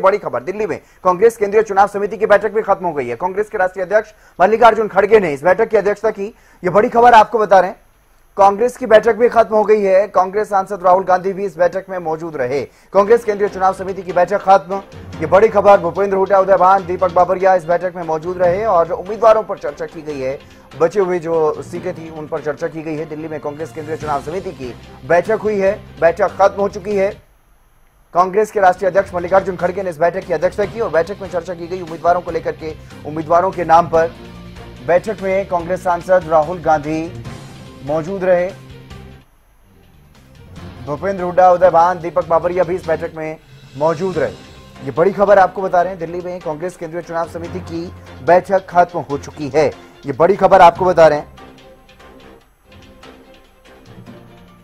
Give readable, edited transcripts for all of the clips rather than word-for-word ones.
बड़ी खबर, दिल्ली में कांग्रेस केंद्रीय चुनाव समिति की बैठक भी खत्म हो गई है। कांग्रेस के राष्ट्रीय अध्यक्ष मल्लिकार्जुन खड़गे ने इस बैठक की अध्यक्षता की। ये बड़ी खबर आपको बता रहे हैं, कांग्रेस की बैठक भी खत्म हो गई है। कांग्रेस सांसद राहुल गांधी भी इस बैठक में मौजूद रहे। कांग्रेस केंद्रीय चुनाव समिति की बैठक खत्म, ये बड़ी खबर। भूपेंद्र हुड्डा, उदय भान, दीपक बाबरिया इस बैठक में मौजूद रहे और उम्मीदवारों पर चर्चा की गई है। बचे हुए जो सीटें थी उन पर चर्चा की गई है। दिल्ली में कांग्रेस केंद्रीय चुनाव समिति की बैठक हुई है, बैठक खत्म हो चुकी है। कांग्रेस के राष्ट्रीय अध्यक्ष मल्लिकार्जुन खड़गे ने इस बैठक की अध्यक्षता की और बैठक में चर्चा की गई उम्मीदवारों को लेकर के, उम्मीदवारों के नाम पर। बैठक में कांग्रेस सांसद राहुल गांधी मौजूद रहे। भूपेंद्र हुड्डा, उदय भान, दीपक बाबरिया भी इस बैठक में मौजूद रहे। ये बड़ी खबर आपको बता रहे हैं, दिल्ली में कांग्रेस केंद्रीय चुनाव समिति की बैठक खत्म हो चुकी है। ये बड़ी खबर आपको बता रहे हैं।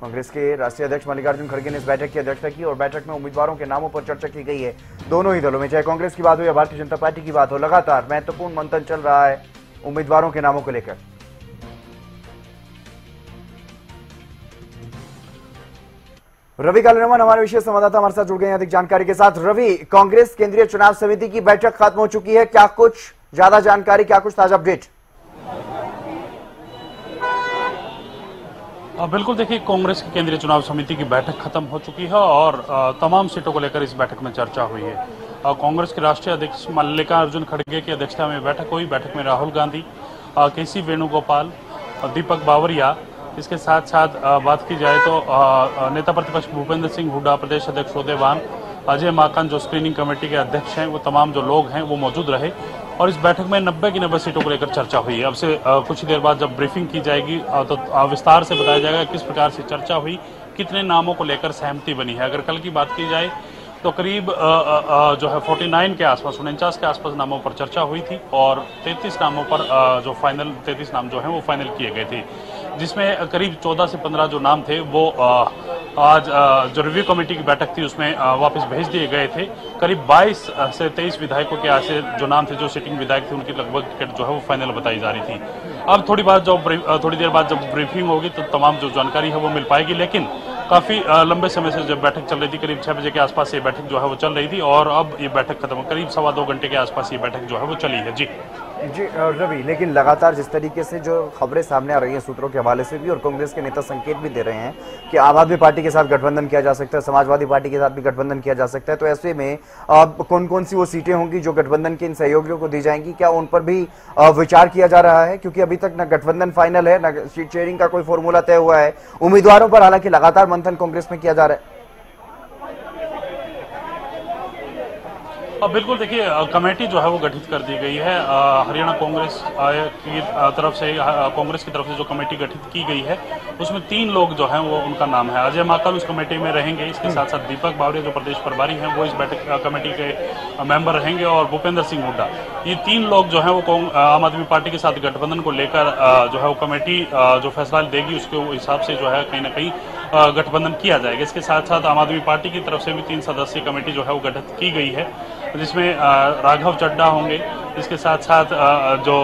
कांग्रेस के राष्ट्रीय अध्यक्ष मल्लिकार्जुन खड़गे ने इस बैठक की अध्यक्षता की और बैठक में उम्मीदवारों के नामों पर चर्चा की गई है। दोनों ही दलों में, चाहे कांग्रेस की बात हो या भारतीय जनता पार्टी की बात हो, लगातार महत्वपूर्ण मंथन चल रहा है उम्मीदवारों के नामों को लेकर। रवि कालीरमन हमारे विशेष संवाददाता हमारे साथ जुड़ गए हैं अधिक जानकारी के साथ। रवि, कांग्रेस केंद्रीय चुनाव समिति की बैठक खत्म हो चुकी है, क्या कुछ ज्यादा जानकारी, क्या कुछ ताजा अपडेट? बिल्कुल, देखिए, कांग्रेस की केंद्रीय चुनाव समिति की बैठक खत्म हो चुकी है और तमाम सीटों को लेकर इस बैठक में चर्चा हुई है। कांग्रेस के राष्ट्रीय अध्यक्ष मल्लिकार्जुन खड़गे की अध्यक्षता में बैठक हुई। बैठक में राहुल गांधी, केसी वेणुगोपाल, दीपक बावरिया, इसके साथ साथ बात की जाए तो नेता प्रतिपक्ष भूपेंद्र सिंह हुड्डा, प्रदेश अध्यक्ष उदय भान, अजय माकन जो स्क्रीनिंग कमेटी के अध्यक्ष हैं, वो तमाम जो लोग हैं वो मौजूद रहे और इस बैठक में 90 की 90 सीटों को लेकर चर्चा हुई है। अब से कुछ ही देर बाद जब ब्रीफिंग की जाएगी तो विस्तार से बताया जाएगा किस प्रकार से चर्चा हुई, कितने नामों को लेकर सहमति बनी है। अगर कल की बात की जाए तो करीब जो है 49 के आसपास, 49 के आसपास नामों पर चर्चा हुई थी और 33 नामों पर जो फाइनल 33 नाम जो हैं वो फाइनल किए गए थे, जिसमें करीब 14 से 15 जो नाम थे वो आज जो रिव्यू कमेटी की बैठक थी उसमें वापस भेज दिए गए थे। करीब 22 से 23 विधायकों के ऐसे जो नाम थे, जो सिटिंग विधायक थे, उनकी लगभग टिकट जो है वो फाइनल बताई जा रही थी। अब थोड़ी देर बाद जब ब्रीफिंग होगी तो तमाम जो जानकारी है वो मिल पाएगी, लेकिन काफी लंबे समय से जब बैठक चल रही थी, करीब 6 बजे के आसपास ये बैठक जो है वो चल रही थी और अब ये बैठक खत्म, करीब 2.25 घंटे के आसपास ये बैठक जो है वो चली है। जी रवि, लेकिन लगातार जिस तरीके से जो खबरें सामने आ रही हैं सूत्रों के हवाले से भी, और कांग्रेस के नेता संकेत भी दे रहे हैं कि आम आदमी पार्टी के साथ गठबंधन किया जा सकता है, समाजवादी पार्टी के साथ भी गठबंधन किया जा सकता है, तो ऐसे में कौन कौन सी वो सीटें होंगी जो गठबंधन के इन सहयोगियों को दी जाएंगी, क्या उन पर भी विचार किया जा रहा है? क्योंकि अभी तक न गठबंधन फाइनल है, न सीट शेयरिंग का कोई फॉर्मूला तय हुआ है। उम्मीदवारों पर हालांकि लगातार मंथन कांग्रेस में किया जा रहा है। बिल्कुल, देखिए, कमेटी जो है वो गठित कर दी गई है। हरियाणा कांग्रेस की तरफ से, कांग्रेस की तरफ से जो कमेटी गठित की गई है उसमें 3 लोग जो हैं वो, उनका नाम है अजय माकन उस कमेटी में रहेंगे। इसके साथ साथ दीपक बावरिया जो प्रदेश प्रभारी हैं वो इस बैठक कमेटी के मेंबर रहेंगे और भूपेंद्र सिंह हुड्डा, ये 3 लोग जो है वो आम आदमी पार्टी के साथ गठबंधन को लेकर जो है वो कमेटी जो फैसला देगी उसके हिसाब से जो है कहीं ना कहीं गठबंधन किया जाएगा। इसके साथ साथ आम आदमी पार्टी की तरफ से भी 3 सदस्यीय कमेटी जो है वो गठित की गई है, जिसमें राघव चड्ढा होंगे, इसके साथ साथ जो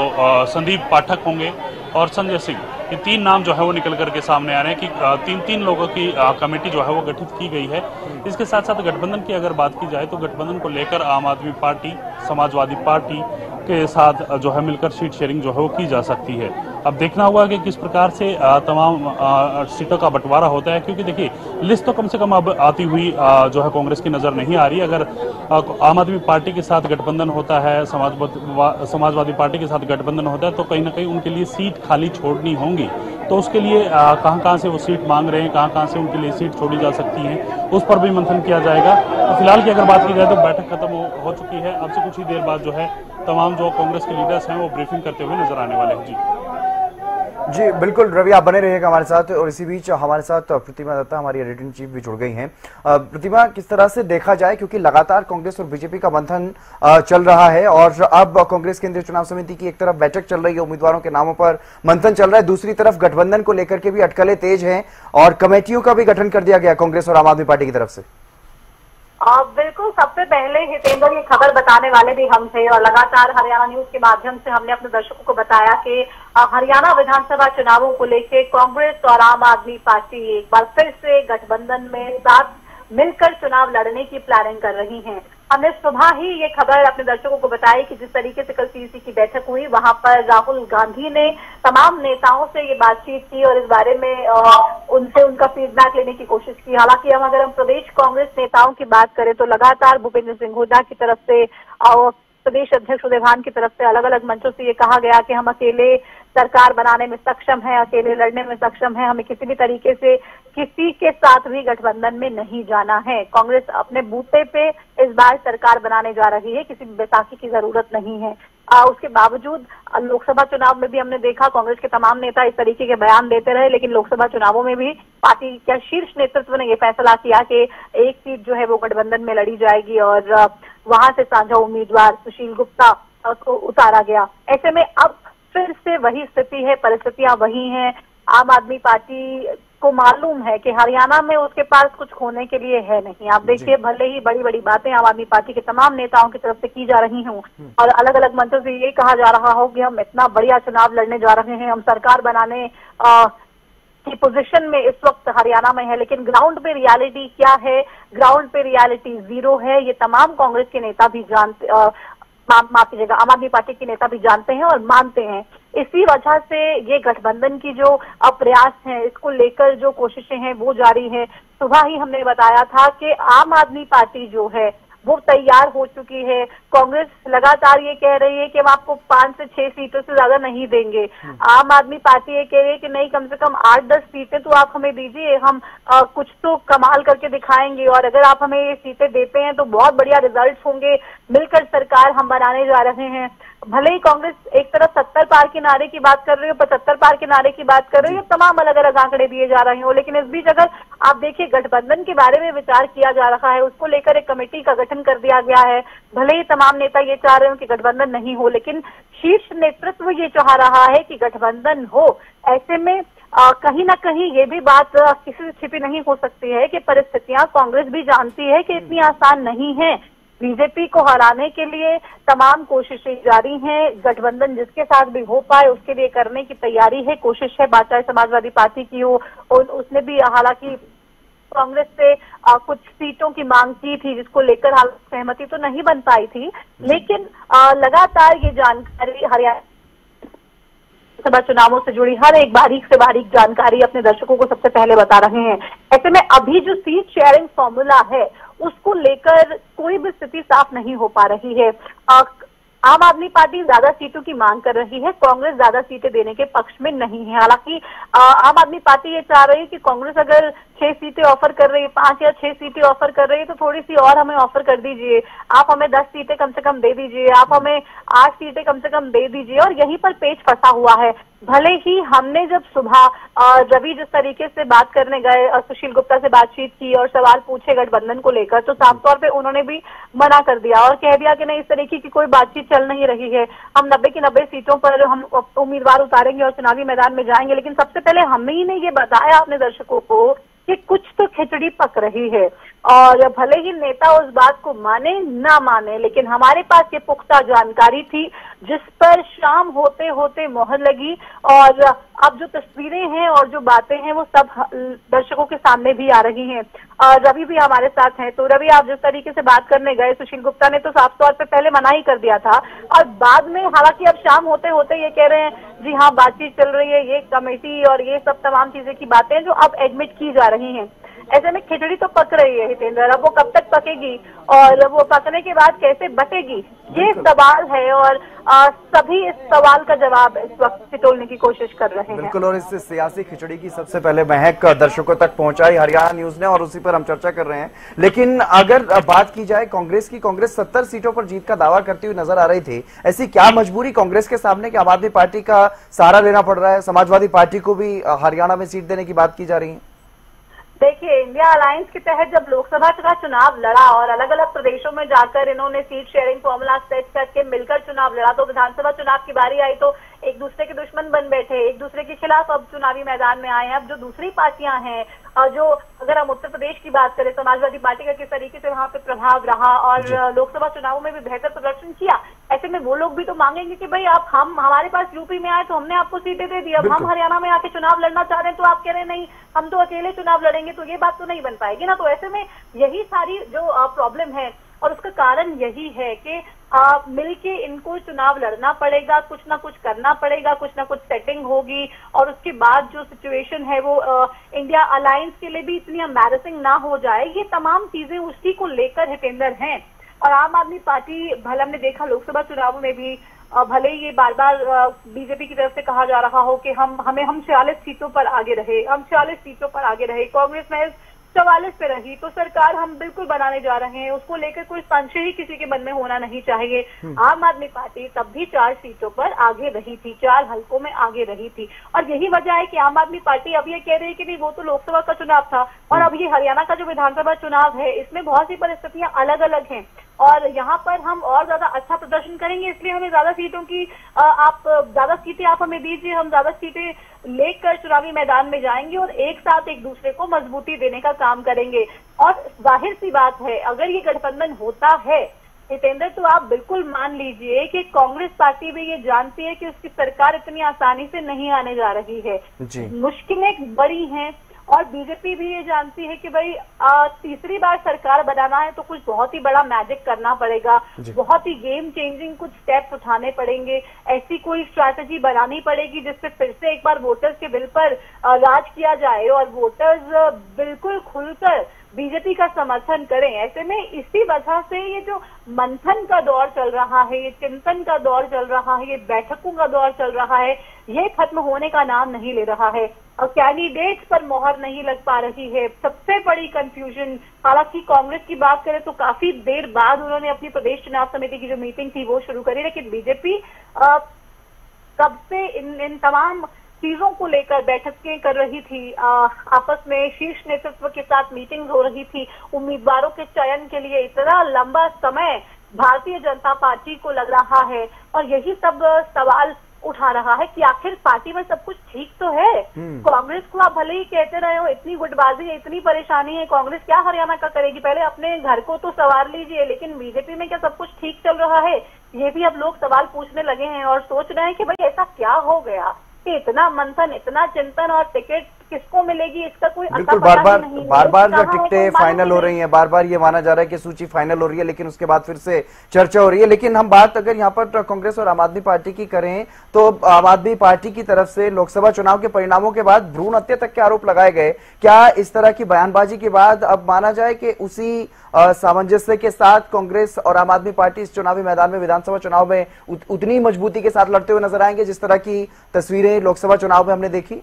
संदीप पाठक होंगे और संजय सिंह, ये 3 नाम जो है वो निकल करके सामने आ रहे हैं कि 3 लोगों की कमेटी जो है वो गठित की गई है। इसके साथ साथ गठबंधन की अगर बात की जाए तो गठबंधन को लेकर आम आदमी पार्टी, समाजवादी पार्टी के साथ जो है मिलकर सीट शेयरिंग जो है वो की जा सकती है। अब देखना होगा कि किस प्रकार से तमाम सीटों का बंटवारा होता है, क्योंकि देखिए लिस्ट तो कम से कम अब आती हुई जो है कांग्रेस की नजर नहीं आ रही। अगर आम आदमी पार्टी के साथ गठबंधन होता है, समाजवादी पार्टी के साथ गठबंधन होता है, तो कहीं ना कहीं उनके लिए सीट खाली छोड़नी होंगी, तो उसके लिए कहां से वो सीट मांग रहे हैं, कहां से उनके लिए सीट छोड़ी जा सकती है, उस पर भी मंथन किया जाएगा। तो फिलहाल की अगर बात की जाए तो बैठक खत्म हो चुकी है। अब से कुछ ही देर बाद जो है तमाम जो कांग्रेस के लीडर्स हैं वो ब्रीफिंग करते हुए नजर आने वाले हैं। जी बिल्कुल रवि, आप बने रहिएगा हमारे साथ। और इसी बीच हमारे साथ प्रतिमा दत्ता, हमारी एडिटिंग चीफ, भी जुड़ गई हैं। प्रतिमा, किस तरह से देखा जाए, क्योंकि लगातार कांग्रेस और बीजेपी का मंथन चल रहा है और अब कांग्रेस केंद्रीय चुनाव समिति की एक तरफ बैठक चल रही है, उम्मीदवारों के नामों पर मंथन चल रहा है, दूसरी तरफ गठबंधन को लेकर के भी अटकलें तेज हैं और कमेटियों का भी गठन कर दिया गया कांग्रेस और आम आदमी पार्टी की तरफ से। बिल्कुल, सबसे पहले हितेंद्र ये खबर बताने वाले भी हम थे और लगातार हरियाणा न्यूज के माध्यम से हमने अपने दर्शकों को बताया कि हरियाणा विधानसभा चुनावों को लेकर कांग्रेस और आम आदमी पार्टी एक बार फिर से गठबंधन में साथ मिलकर चुनाव लड़ने की प्लानिंग कर रही हैं। हमने सुबह ही ये खबर अपने दर्शकों को बताई कि जिस तरीके से कल सीईसी की बैठक हुई, वहां पर राहुल गांधी ने तमाम नेताओं से ये बातचीत की और इस बारे में उनसे उनका फीडबैक लेने की कोशिश की। हालांकि अगर हम प्रदेश कांग्रेस नेताओं की बात करें तो लगातार भूपेंद्र सिंह हुड्डा की तरफ से प्रदेश अध्यक्ष उदय भान की तरफ से अलग अलग मंचों से ये कहा गया कि हम अकेले सरकार बनाने में सक्षम है, अकेले लड़ने में सक्षम है, हमें किसी भी तरीके से किसी के साथ भी गठबंधन में नहीं जाना है। कांग्रेस अपने बूते पे इस बार सरकार बनाने जा रही है, किसी भी बैसाखी की जरूरत नहीं है। उसके बावजूद लोकसभा चुनाव में भी हमने देखा कांग्रेस के तमाम नेता इस तरीके के बयान देते रहे, लेकिन लोकसभा चुनावों में भी पार्टी के शीर्ष नेतृत्व ने यह फैसला किया कि एक सीट जो है वो गठबंधन में लड़ी जाएगी और वहां से साझा उम्मीदवार सुशील गुप्ता को उतारा गया। ऐसे में अब फिर से वही स्थिति है, परिस्थितियां वही हैं। आम आदमी पार्टी को मालूम है कि हरियाणा में उसके पास कुछ खोने के लिए है नहीं। आप देखिए, भले ही बड़ी बड़ी बातें आम आदमी पार्टी के तमाम नेताओं की तरफ से की जा रही हों और अलग अलग मंचों से ये कहा जा रहा हो कि हम इतना बढ़िया चुनाव लड़ने जा रहे हैं, हम सरकार बनाने की पोजीशन में इस वक्त हरियाणा में है, लेकिन ग्राउंड पे रियलिटी क्या है? ग्राउंड पे रियलिटी जीरो है। ये तमाम कांग्रेस के नेता भी जानते, माफ कीजिएगा, आम आदमी पार्टी के नेता भी जानते हैं और मानते हैं। इसी वजह से ये गठबंधन की जो प्रयास है, इसको लेकर जो कोशिशें हैं वो जारी है। सुबह ही हमने बताया था कि आम आदमी पार्टी जो है वो तैयार हो चुकी है। कांग्रेस लगातार ये कह रही है कि हम आपको 5 से 6 सीटों से ज्यादा नहीं देंगे। आम आदमी पार्टी ये कह रही है कि नहीं, कम से कम 8-10 सीटें तो आप हमें दीजिए, हम कुछ तो कमाल करके दिखाएंगे और अगर आप हमें ये सीटें देते हैं तो बहुत बढ़िया रिजल्ट होंगे, मिलकर सरकार हम बनाने जा रहे हैं। भले ही कांग्रेस एक तरफ 70 पार के नारे की बात कर रही हो, 75 पार के नारे की बात कर रही हो, तमाम अलग अलग आंकड़े दिए जा रहे हो, लेकिन इस बीच अगर आप देखिए गठबंधन के बारे में विचार किया जा रहा है, उसको लेकर एक कमेटी का गठन कर दिया गया है। भले ही तमाम नेता ये चाह रहे हो कि गठबंधन नहीं हो, लेकिन शीर्ष नेतृत्व ये चाह रहा है कि गठबंधन हो। ऐसे में कहीं ना कहीं ये भी बात किसी से छिपी नहीं हो सकती है कि परिस्थितियां कांग्रेस भी जानती है कि इतनी आसान नहीं है। बीजेपी को हराने के लिए तमाम कोशिशें जारी हैं। गठबंधन जिसके साथ भी हो पाए उसके लिए करने की तैयारी है, कोशिश है। बात चाहे समाजवादी पार्टी की हो, और उसने भी हालांकि कांग्रेस से कुछ सीटों की मांग की थी, जिसको लेकर हाल सहमति तो नहीं बन पाई थी, लेकिन लगातार ये जानकारी हरियाणा सभा चुनावों से जुड़ी हर एक बारीक से बारीक जानकारी अपने दर्शकों को सबसे पहले बता रहे हैं। ऐसे में अभी जो सीट शेयरिंग फॉर्मूला है उसको लेकर कोई भी स्थिति साफ नहीं हो पा रही है। आम आदमी पार्टी ज्यादा सीटों की मांग कर रही है, कांग्रेस ज्यादा सीटें देने के पक्ष में नहीं है। हालांकि आम आदमी पार्टी ये चाह रही है कि कांग्रेस अगर 6 सीटें ऑफर कर रही है, 5 या 6 सीटें ऑफर कर रही है, तो थोड़ी सी और हमें ऑफर कर दीजिए, आप हमें 10 सीटें कम से कम दे दीजिए, आप हमें 8 सीटें कम से कम दे दीजिए। और यहीं पर पेच फंसा हुआ है। भले ही हमने जब सुबह रवि जिस तरीके से बात करने गए, सुशील गुप्ता से बातचीत की और सवाल पूछे गठबंधन को लेकर, तो साफ तौर पे उन्होंने भी मना कर दिया और कह दिया कि नहीं, इस तरीके की कोई बातचीत चल नहीं रही है। हम 90 की 90 सीटों पर हम उम्मीदवार उतारेंगे और चुनावी मैदान में जाएंगे, लेकिन सबसे पहले हमने ही ये बताया अपने दर्शकों को कि कुछ तो खिचड़ी पक रही है। और भले ही नेता उस बात को माने ना माने, लेकिन हमारे पास ये पुख्ता जानकारी थी जिस पर शाम होते होते मोहर लगी। और अब जो तस्वीरें हैं और जो बातें हैं वो सब दर्शकों के सामने भी आ रही हैं। और रवि भी हमारे साथ हैं। तो रवि, आप जिस तरीके से बात करने गए, सुशील गुप्ता ने तो साफ तौर पे पहले मना ही कर दिया था और बाद में हालांकि अब शाम होते होते ये कह रहे हैं जी हाँ बातचीत चल रही है, ये कमेटी और ये सब तमाम चीजें की बातें जो अब एडमिट की जा रही हैं। ऐसे में खिचड़ी तो पक रही है हितेंद्र, अब वो कब तक पकेगी और वो पकने के बाद कैसे बटेगी, ये सवाल है। और सभी इस सवाल का जवाब इस वक्त टटोलने की कोशिश कर रहे हैं। बिल्कुल, और इस सियासी खिचड़ी की सबसे पहले महक दर्शकों तक पहुंचाई हरियाणा न्यूज ने और उसी पर हम चर्चा कर रहे हैं। लेकिन अगर बात की जाए कांग्रेस की, कांग्रेस 70 सीटों पर जीत का दावा करती हुई नजर आ रही थी। ऐसी क्या मजबूरी कांग्रेस के सामने कि आम आदमी पार्टी का सहारा लेना पड़ रहा है? समाजवादी पार्टी को भी हरियाणा में सीट देने की बात की जा रही है। देखिए, इंडिया अलायंस के तहत जब लोकसभा का चुनाव लड़ा और अलग अलग प्रदेशों में जाकर इन्होंने सीट शेयरिंग फॉर्मूला सेट करके मिलकर चुनाव लड़ा, तो विधानसभा चुनाव की बारी आई तो एक दूसरे के दुश्मन बन बैठे, एक दूसरे के खिलाफ अब चुनावी मैदान में आए हैं। अब जो दूसरी पार्टियां हैं, जो अगर हम उत्तर प्रदेश की बात करें, समाजवादी पार्टी का किस तरीके से वहां पे प्रभाव रहा और लोकसभा चुनावों में भी बेहतर प्रदर्शन किया, ऐसे में वो लोग भी तो मांगेंगे कि भाई आप हमारे पास यूपी में आए तो हमने आपको सीटें दे दी, अब हम हरियाणा में आके चुनाव लड़ना चाह रहे हैं तो आप कह रहे हैं नहीं हम तो अकेले चुनाव लड़ेंगे, तो ये बात तो नहीं बन पाएगी ना। तो ऐसे में यही सारी जो प्रॉब्लम है और उसका कारण यही है कि मिलके इनको चुनाव लड़ना पड़ेगा, कुछ ना कुछ करना पड़ेगा, कुछ ना कुछ सेटिंग होगी और उसके बाद जो सिचुएशन है वो इंडिया अलायंस के लिए भी इतनी एम्बैरेसिंग ना हो जाए। ये तमाम चीजें उसी को लेकर हितेंद्र हैं। और आम आदमी पार्टी, भले हमने देखा लोकसभा चुनाव में भी, भले ही ये बार बार बीजेपी की तरफ से कहा जा रहा हो कि हम 46 सीटों पर आगे रहे, हम 46 सीटों पर आगे रहे, कांग्रेस में 44 पे रही, तो सरकार हम बिल्कुल बनाने जा रहे हैं, उसको लेकर कोई संशय ही किसी के मन में होना नहीं चाहिए। आम आदमी पार्टी तब भी 4 सीटों पर आगे रही थी, 4 हलकों में आगे रही थी। और यही वजह है कि आम आदमी पार्टी अब ये कह रही है कि नहीं, वो तो लोकसभा का चुनाव था और अब ये हरियाणा का जो विधानसभा चुनाव है, इसमें बहुत सी परिस्थितियां अलग अलग हैं और यहाँ पर हम और ज्यादा अच्छा प्रदर्शन करेंगे, इसलिए हमें ज्यादा सीटों की ज्यादा सीटें आप हमें दीजिए, हम ज्यादा सीटें लेकर चुनावी मैदान में जाएंगे और एक साथ एक दूसरे को मजबूती देने का काम करेंगे। और जाहिर सी बात है, अगर ये गठबंधन होता है हितेंद्र, तो आप बिल्कुल मान लीजिए कि कांग्रेस पार्टी भी ये जानती है कि उसकी सरकार इतनी आसानी से नहीं आने जा रही है, मुश्किलें बड़ी हैं। और बीजेपी भी ये जानती है कि भाई तीसरी बार सरकार बनाना है तो कुछ बहुत ही बड़ा मैजिक करना पड़ेगा, बहुत ही गेम चेंजिंग कुछ स्टेप्स उठाने पड़ेंगे, ऐसी कोई स्ट्रैटेजी बनानी पड़ेगी जिससे फिर से एक बार वोटर्स के दिल पर राज किया जाए और वोटर्स बिल्कुल खुलकर बीजेपी का समर्थन करें। ऐसे में इसी वजह से ये जो मंथन का दौर चल रहा है, ये चिंतन का दौर चल रहा है, ये बैठकों का दौर चल रहा है, ये खत्म होने का नाम नहीं ले रहा है और कैंडिडेट्स पर मोहर नहीं लग पा रही है। सबसे बड़ी कंफ्यूजन, हालांकि कांग्रेस की बात करें तो काफी देर बाद उन्होंने अपनी प्रदेश चुनाव समिति की जो मीटिंग थी वो शुरू करी, लेकिन बीजेपी कब से इन तमाम चीजों को लेकर बैठकें कर रही थी, आपस में शीर्ष नेतृत्व के साथ मीटिंग्स हो रही थी, उम्मीदवारों के चयन के लिए इतना लंबा समय भारतीय जनता पार्टी को लग रहा है और यही सब सवाल उठा रहा है कि आखिर पार्टी में सब कुछ ठीक तो है। कांग्रेस को आप भले ही कहते रहे हो इतनी गुटबाजी है, इतनी परेशानी है, कांग्रेस क्या हरियाणा का करेगी, पहले अपने घर को तो संवार लीजिए, लेकिन बीजेपी में क्या सब कुछ ठीक चल रहा है? ये भी अब लोग सवाल पूछने लगे हैं और सोच रहे हैं कि भाई ऐसा क्या हो गया कि इतना मंथन, इतना चिंतन और टिकट किसको मिलेगी इसका कोई बिल्कुल बार बार जो टिकटें फाइनल हो रही हैं, बार बार ये माना जा रहा है कि सूची फाइनल हो रही है, लेकिन उसके बाद फिर से चर्चा हो रही है। लेकिन हम बात अगर यहाँ पर कांग्रेस और आम आदमी पार्टी की करें तो आम आदमी पार्टी की तरफ से लोकसभा चुनाव के परिणामों के बाद भ्रूण हत्या तक के आरोप लगाए गए। क्या इस तरह की बयानबाजी के बाद अब माना जाए कि उसी सामंजस्य के साथ कांग्रेस और आम आदमी पार्टी इस चुनावी मैदान में, विधानसभा चुनाव में उतनी मजबूती के साथ लड़ते हुए नजर आएंगे जिस तरह की तस्वीरें लोकसभा चुनाव में हमने देखी?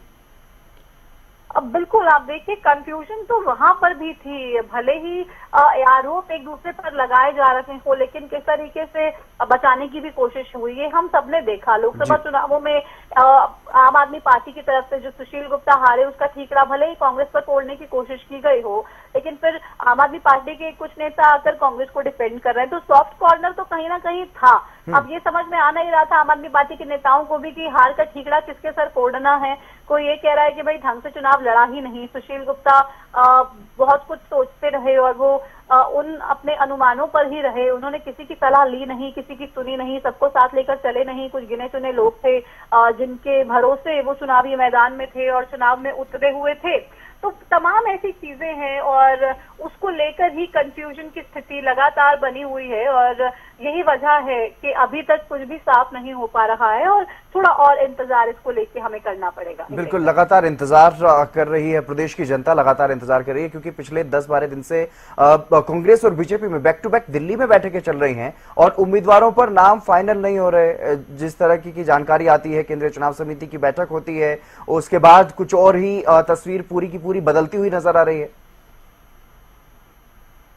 अब बिल्कुल आप देखिए, कंफ्यूजन तो वहां पर भी थी, भले ही आरोप एक दूसरे पर लगाए जा रहे हो, लेकिन किस तरीके से बचाने की भी कोशिश हुई है हम सबने देखा। लोकसभा चुनावों में आम आदमी पार्टी की तरफ से जो सुशील गुप्ता हारे, उसका ठीकरा भले ही कांग्रेस पर तोड़ने की कोशिश की गई हो, लेकिन फिर आम आदमी पार्टी के कुछ नेता आकर कांग्रेस को डिफेंड कर रहे हैं, तो सॉफ्ट कॉर्नर तो कहीं ना कहीं था। अब ये समझ में आ नहीं रहा था आम आदमी पार्टी के नेताओं को भी कि हार का ठीकरा किसके सर फोड़ना है। कोई ये कह रहा है कि भाई ढंग से चुनाव लड़ा ही नहीं, सुशील गुप्ता बहुत कुछ सोचते रहे और वो उन अपने अनुमानों पर ही रहे, उन्होंने किसी की सलाह ली नहीं, किसी की सुनी नहीं, सबको साथ लेकर चले नहीं। कुछ गिने चुने लोग थे जिनके भरोसे वो चुनावी मैदान में थे और चुनाव में उतरे हुए थे। तो तमाम ऐसी चीजें हैं और उसको लेकर ही कंफ्यूजन की स्थिति लगातार बनी हुई है और यही वजह है कि अभी तक कुछ भी साफ नहीं हो पा रहा है और थोड़ा और इंतजार इसको लेके हमें करना पड़ेगा। बिल्कुल, लगातार इंतजार कर रही है प्रदेश की जनता, लगातार इंतजार कर रही है, क्योंकि पिछले 10-12 दिन से कांग्रेस और बीजेपी में बैक टू बैक दिल्ली में बैठकें चल रही हैं और उम्मीदवारों पर नाम फाइनल नहीं हो रहे। जिस तरह की जानकारी आती है, केंद्रीय चुनाव समिति की बैठक होती है, उसके बाद कुछ और ही तस्वीर पूरी की पूरी बदलती हुई नजर आ रही है।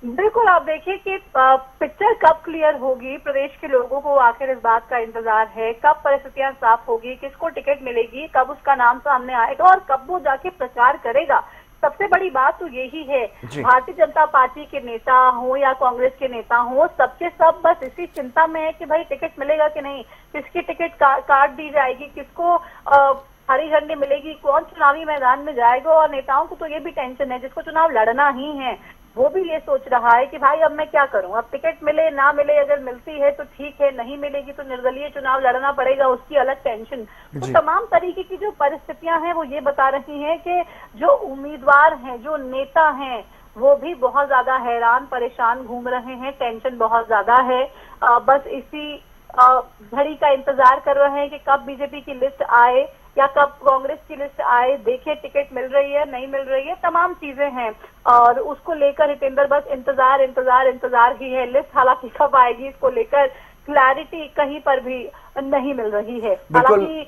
बिल्कुल, आप देखिए कि पिक्चर कब क्लियर होगी, प्रदेश के लोगों को आखिर इस बात का इंतजार है, कब परिस्थितियां साफ होगी, किसको टिकट मिलेगी, कब उसका नाम सामने आएगा और कब वो जाके प्रचार करेगा। सबसे बड़ी बात तो यही है, भारतीय जनता पार्टी के नेता हो या कांग्रेस के नेता हो, सबके सब बस इसी चिंता में है कि भाई टिकट मिलेगा कि नहीं, किसकी टिकट काट दी जाएगी, किसको हरी झंडी मिलेगी, कौन चुनावी मैदान में जाएगा। और नेताओं को तो ये भी टेंशन है, जिसको चुनाव लड़ना ही है वो भी ये सोच रहा है कि भाई अब मैं क्या करूं, अब टिकट मिले ना मिले, अगर मिलती है तो ठीक है, नहीं मिलेगी तो निर्दलीय चुनाव लड़ना पड़ेगा, उसकी अलग टेंशन। तो तमाम तरीके की जो परिस्थितियां हैं वो ये बता रही हैं कि जो उम्मीदवार हैं, जो नेता हैं, वो भी बहुत ज्यादा हैरान परेशान घूम रहे हैं, टेंशन बहुत ज्यादा है। बस इसी घड़ी का इंतजार कर रहे हैं कि कब बीजेपी की लिस्ट आए या कब कांग्रेस की लिस्ट आए, देखे टिकट मिल रही है नहीं मिल रही है, तमाम चीजें हैं और उसको लेकर हितेंद्र बस इंतजार इंतजार इंतजार ही है। लिस्ट हालांकि कब आएगी इसको लेकर क्लैरिटी कहीं पर भी नहीं मिल रही है। हालांकि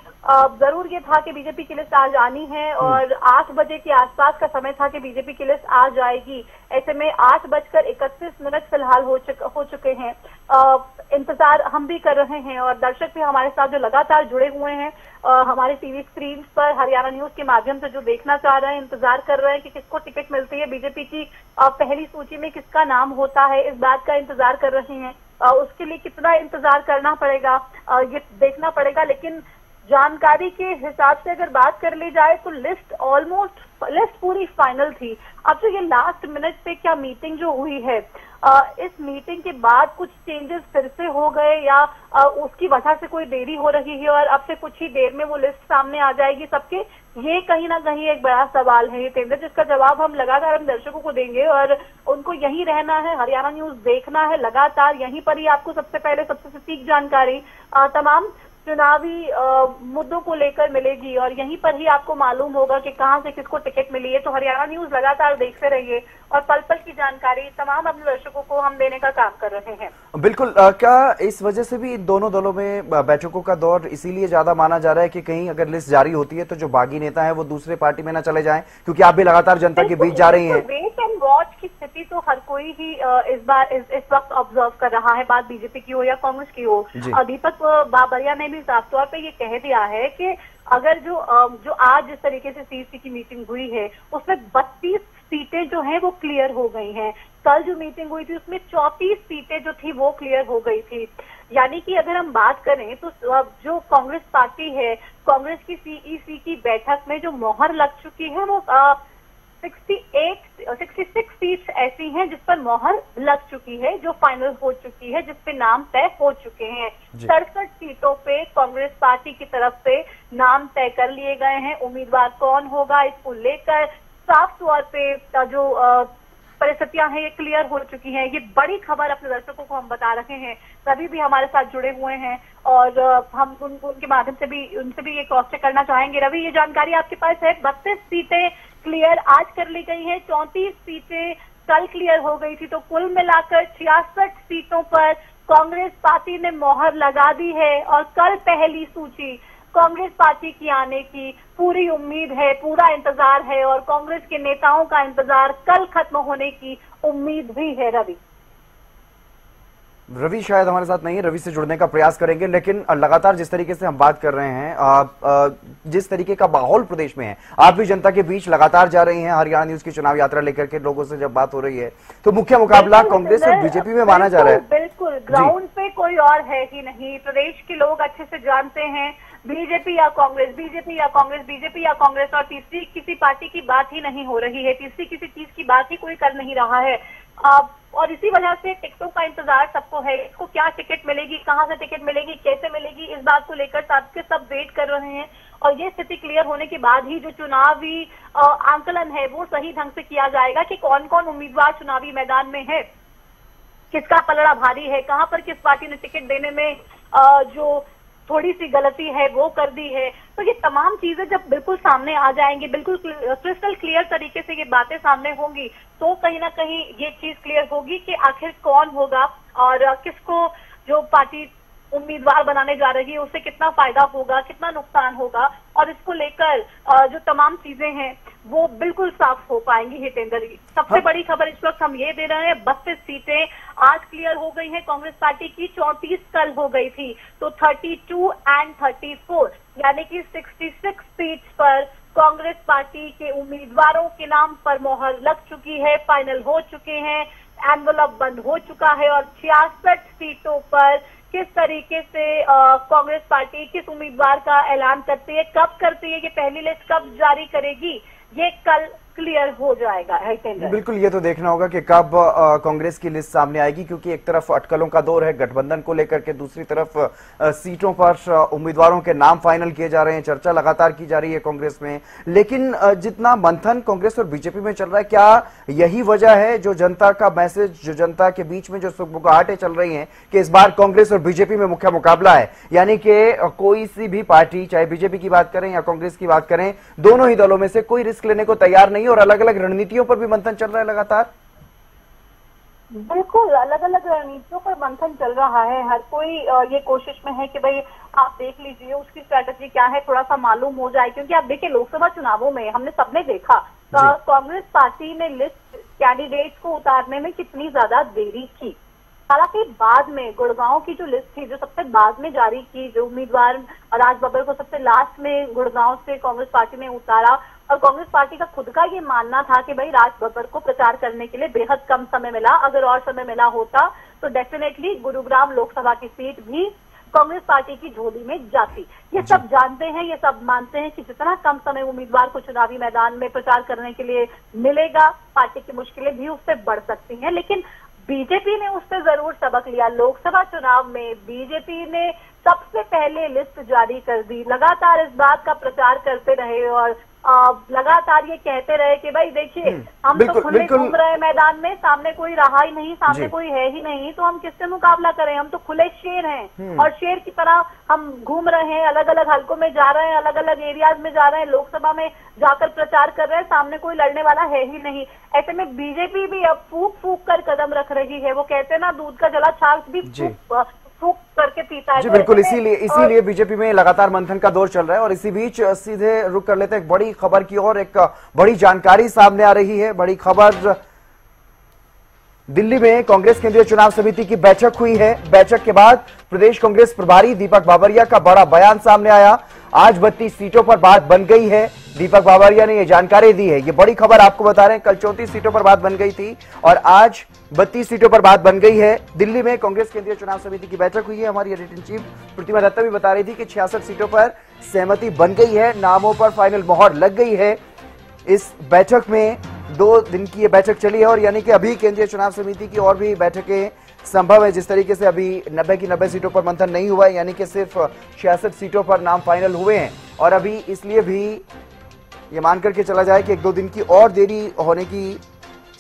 जरूर ये था कि बीजेपी की लिस्ट आज आनी है और 8 बजे के आसपास का समय था कि बीजेपी की लिस्ट आ जाएगी। ऐसे में 8:31 फिलहाल हो चुके हैं। इंतजार हम भी कर रहे हैं और दर्शक भी हमारे साथ जो लगातार जुड़े हुए हैं हमारे टीवी स्क्रीन पर हरियाणा न्यूज के माध्यम से जो देखना चाह रहे हैं, इंतजार कर रहे हैं कि किसको टिकट मिलती है, बीजेपी की पहली सूची में किसका नाम होता है, इस बात का इंतजार कर रहे हैं। उसके लिए कितना इंतजार करना पड़ेगा ये देखना पड़ेगा, लेकिन जानकारी के हिसाब से अगर बात कर ली जाए तो लिस्ट पूरी फाइनल थी। अब जो ये लास्ट मिनट पे क्या मीटिंग जो हुई है, इस मीटिंग के बाद कुछ चेंजेस फिर से हो गए या उसकी वजह से कोई देरी हो रही है और अब से कुछ ही देर में वो लिस्ट सामने आ जाएगी सबके, ये कहीं ना कहीं एक बड़ा सवाल है हितेंद्र, जिसका जवाब हम लगातार हम दर्शकों को देंगे और उनको यहीं रहना है, हरियाणा न्यूज देखना है लगातार। यहीं पर ही आपको सबसे पहले सबसे सटीक जानकारी तमाम चुनावी मुद्दों को लेकर मिलेगी और यहीं पर ही आपको मालूम होगा कि कहां से किसको टिकट मिली है। तो हरियाणा न्यूज लगातार देखते रहिए और पल पल की जानकारी तमाम अपने दर्शकों को हम देने का काम कर रहे हैं। बिल्कुल। क्या इस वजह से भी दोनों दलों में बैठकों का दौर इसीलिए ज्यादा माना जा रहा है कि कहीं अगर लिस्ट जारी होती है तो जो बागी नेता है वो दूसरे पार्टी में न चले जाएं, क्योंकि आप भी लगातार जनता के बीच जा रही हैं। वेट एंड वॉच की स्थिति तो हर कोई ही इस वक्त ऑब्जर्व कर रहा है, बात बीजेपी की हो या कांग्रेस की हो। दीपक बाबरिया ने भी साफ तौर पे ये कह दिया है कि अगर जो आज जिस तरीके से सीसी की मीटिंग हुई है उसमें 32 सीटें जो हैं वो क्लियर हो गई हैं। कल जो मीटिंग हुई थी उसमें 34 सीटें जो थी वो क्लियर हो गई थी। यानी कि अगर हम बात करें तो जो कांग्रेस पार्टी है, कांग्रेस की सीईसी की बैठक में जो मोहर लग चुकी है वो 66 सीट्स ऐसी हैं जिस पर मोहर लग चुकी है, जो फाइनल हो चुकी है, जिस पे नाम तय हो चुके हैं। 67 सीटों पे कांग्रेस पार्टी की तरफ से नाम तय कर लिए गए हैं। उम्मीदवार कौन होगा इसको लेकर साफ तौर पे जो परिस्थितियां हैं ये क्लियर हो चुकी हैं। ये बड़ी खबर अपने दर्शकों को हम बता रहे हैं, रवि भी हमारे साथ जुड़े हुए हैं और हम उनके माध्यम से भी उनसे भी ये क्रॉस चेक करना चाहेंगे। रवि, ये जानकारी आपके पास है? 32 सीटें क्लियर आज कर ली गई है, 34 सीटें कल क्लियर हो गई थी, तो कुल मिलाकर 66 सीटों पर कांग्रेस पार्टी ने मोहर लगा दी है और कल पहली सूची कांग्रेस पार्टी की आने की पूरी उम्मीद है, पूरा इंतजार है और कांग्रेस के नेताओं का इंतजार कल खत्म होने की उम्मीद भी है। रवि शायद हमारे साथ नहीं है, रवि से जुड़ने का प्रयास करेंगे, लेकिन लगातार जिस तरीके से हम बात कर रहे हैं, जिस तरीके का माहौल प्रदेश में है, आप भी जनता के बीच लगातार जा रही हैं हरियाणा न्यूज की चुनाव यात्रा लेकर के, लोगों से जब बात हो रही है तो मुख्य मुकाबला कांग्रेस और बीजेपी में माना जा रहा है। बिल्कुल, ग्राउंड पे कोई और है ही नहीं। प्रदेश के लोग अच्छे से जानते हैं बीजेपी या कांग्रेस, बीजेपी या कांग्रेस, बीजेपी या कांग्रेस, और तीसरी किसी पार्टी की बात ही नहीं हो रही है, तीसरी किसी चीज की बात ही कोई कर नहीं रहा है। और इसी वजह से टिकटों का इंतजार सबको है, इसको क्या टिकट मिलेगी, कहां से टिकट मिलेगी, कैसे मिलेगी, इस बात को लेकर सब वेट कर रहे हैं। और ये स्थिति क्लियर होने के बाद ही जो चुनावी आंकलन है वो सही ढंग से किया जाएगा कि कौन कौन उम्मीदवार चुनावी मैदान में है, किसका पलड़ा भारी है, कहां पर किस पार्टी ने टिकट देने में जो थोड़ी सी गलती है वो कर दी है। तो ये तमाम चीजें जब बिल्कुल सामने आ जाएंगी, बिल्कुल क्रिस्टल क्लियर तरीके से ये बातें सामने होंगी, तो कहीं ना कहीं ये चीज क्लियर होगी कि आखिर कौन होगा और किसको जो पार्टी उम्मीदवार बनाने जा रही है उससे कितना फायदा होगा, कितना नुकसान होगा, और इसको लेकर जो तमाम चीजें हैं वो बिल्कुल साफ हो पाएंगी। हितेंद्र, सबसे बड़ी खबर इस वक्त हम ये दे रहे हैं, 32 सीटें आज क्लियर हो गई हैं कांग्रेस पार्टी की, 34 कल हो गई थी, तो 32 एंड 34 यानी कि 66 सीट्स पर कांग्रेस पार्टी के उम्मीदवारों के नाम पर मोहर लग चुकी है, फाइनल हो चुके हैं, एनवलप बंद हो चुका है और 66 सीटों पर किस तरीके से कांग्रेस पार्टी किस उम्मीदवार का ऐलान करती है, कब करती है, ये पहली लिस्ट कब जारी करेगी, ये कल क्लियर हो जाएगा हितेंद्र। बिल्कुल, ये तो देखना होगा कि कब कांग्रेस की लिस्ट सामने आएगी, क्योंकि एक तरफ अटकलों का दौर है गठबंधन को लेकर के, दूसरी तरफ सीटों पर उम्मीदवारों के नाम फाइनल किए जा रहे हैं, चर्चा लगातार की जा रही है कांग्रेस में। लेकिन जितना मंथन कांग्रेस और बीजेपी में चल रहा है, क्या यही वजह है जो जनता का मैसेज, जो जनता के बीच में जो सुगबुगाहटें चल रही हैं कि इस बार कांग्रेस और बीजेपी में मुख्य मुकाबला है, यानी कि कोई सी भी पार्टी, चाहे बीजेपी की बात करें या कांग्रेस की बात करें, दोनों ही दलों में से कोई रिस्क लेने को तैयार नहीं और अलग अलग रणनीतियों पर भी मंथन चल रहा है लगातार? बिल्कुल, अलग अलग रणनीतियों पर मंथन चल रहा है। हर कोई ये कोशिश में है कि भाई आप देख लीजिए उसकी स्ट्रैटेजी क्या है, थोड़ा सा मालूम हो जाए। क्योंकि आप देखिए लोकसभा चुनावों में हमने सबने देखा कांग्रेस पार्टी ने लिस्ट कैंडिडेट्स को उतारने में कितनी ज्यादा देरी की। हालांकि बाद में गुड़गांव की जो लिस्ट थी, जो सबसे बाद में जारी की, जो उम्मीदवार राज बब्बर को सबसे लास्ट में गुड़गांव से कांग्रेस पार्टी ने उतारा, और कांग्रेस पार्टी का खुद का ये मानना था कि भाई राज बब्बर को प्रचार करने के लिए बेहद कम समय मिला, अगर और समय मिला होता तो डेफिनेटली गुरुग्राम लोकसभा की सीट भी कांग्रेस पार्टी की झोली में जाती। ये सब जानते हैं, ये सब मानते हैं कि जितना कम समय उम्मीदवार को चुनावी मैदान में प्रचार करने के लिए मिलेगा, पार्टी की मुश्किलें भी उससे बढ़ सकती हैं। लेकिन बीजेपी ने उससे जरूर सबक लिया। लोकसभा चुनाव में बीजेपी ने सबसे पहले लिस्ट जारी कर दी, लगातार इस बात का प्रचार करते रहे और लगातार ये कहते रहे कि भाई देखिए हम तो खुले घूम रहे हैं मैदान में, सामने कोई रहा ही नहीं, सामने कोई है ही नहीं, तो हम किससे मुकाबला करें, हम तो खुले शेर हैं और शेर की तरह हम घूम रहे हैं, अलग अलग हलकों में जा रहे हैं, अलग अलग एरियाज में जा रहे हैं, लोकसभा में जाकर प्रचार कर रहे हैं, सामने कोई लड़ने वाला है ही नहीं। ऐसे में बीजेपी भी अब फूक फूक कर कदम रख रही है। वो कहते हैं ना, दूध का जला छाछ भी फूक करके पीता है। जी बिल्कुल, इसीलिए बीजेपी में लगातार मंथन का दौर चल रहा है। और इसी बीच सीधे रुक कर लेते हैं एक बड़ी खबर की ओर। एक बड़ी जानकारी सामने आ रही है। बड़ी खबर, दिल्ली में कांग्रेस केंद्रीय चुनाव समिति की बैठक हुई है। बैठक के बाद प्रदेश कांग्रेस प्रभारी दीपक बाबरिया का बड़ा बयान सामने आया। आज 32 सीटों पर बात बन गई है। दीपक बाबरिया ने यह जानकारी दी है। ये बड़ी खबर आपको बता रहे हैं। कल 34 सीटों पर बात बन गई थी और आज 32 सीटों पर बात बन गई है। दिल्ली में कांग्रेस केंद्रीय चुनाव समिति की बैठक हुई है। हमारी एडिटर इन चीफ प्रतिमा दत्ता भी बता रही थी कि 66 सीटों पर सहमति बन गई है, नामों पर फाइनल मोहर लग गई है। इस बैठक में 2 दिन की ये बैठक चली है और यानी कि अभी केंद्रीय चुनाव समिति की और भी बैठकें संभव है। जिस तरीके से अभी 90 की 90 सीटों पर मंथन नहीं हुआ है, यानी कि सिर्फ 66 सीटों पर नाम फाइनल हुए हैं और अभी इसलिए भी ये मान करके चला जाए कि 1-2 दिन की और देरी होने की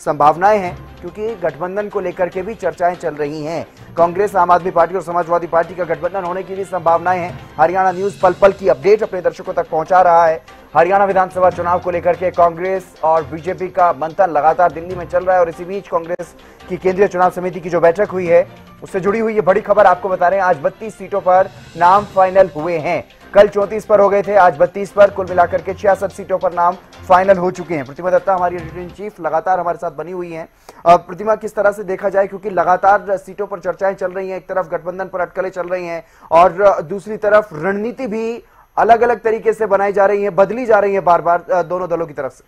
संभावनाएं हैं, क्योंकि गठबंधन को लेकर के भी चर्चाएं चल रही हैं। कांग्रेस, आम आदमी पार्टी और समाजवादी पार्टी का गठबंधन होने की भी संभावनाएं हैं। हरियाणा न्यूज पल पल की अपडेट अपने दर्शकों तक पहुंचा रहा है। हरियाणा विधानसभा चुनाव को लेकर के कांग्रेस और बीजेपी का मंथन लगातार दिल्ली में चल रहा है और इसी बीच कांग्रेस की केंद्रीय चुनाव समिति की जो बैठक हुई है उससे जुड़ी हुई ये बड़ी खबर आपको बता रहे हैं। आज 32 सीटों पर नाम फाइनल हुए हैं। कल 34 पर हो गए थे, आज 32 पर, कुल मिलाकर के 66 सीटों पर नाम फाइनल हो चुके हैं। प्रतिमा दत्ता हमारी एडिटर इन चीफ लगातार हमारे साथ बनी हुई हैं। प्रतिमा, किस तरह से देखा जाए, क्योंकि लगातार सीटों पर चर्चाएं चल रही हैं, एक तरफ गठबंधन पर अटकलें चल रही हैं और दूसरी तरफ रणनीति भी अलग अलग तरीके से बनाई जा रही है, बदली जा रही है बार बार दोनों दलों की तरफ से।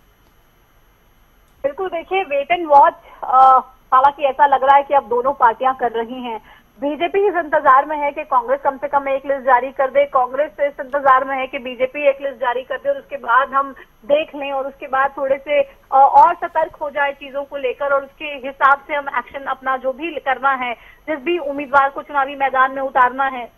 बिल्कुल, देखिए वेट एंड वॉच। हालांकि ऐसा लग रहा है कि अब दोनों पार्टियां कर रही हैं। बीजेपी इस इंतजार में है कि कांग्रेस कम से कम एक लिस्ट जारी कर दे, कांग्रेस इस इंतजार में है कि बीजेपी एक लिस्ट जारी कर दे और उसके बाद हम देख लें और उसके बाद थोड़े से और सतर्क हो जाए चीजों को लेकर और उसके हिसाब से हम एक्शन अपना जो भी करना है, जिस भी उम्मीदवार को चुनावी मैदान में उतारना है,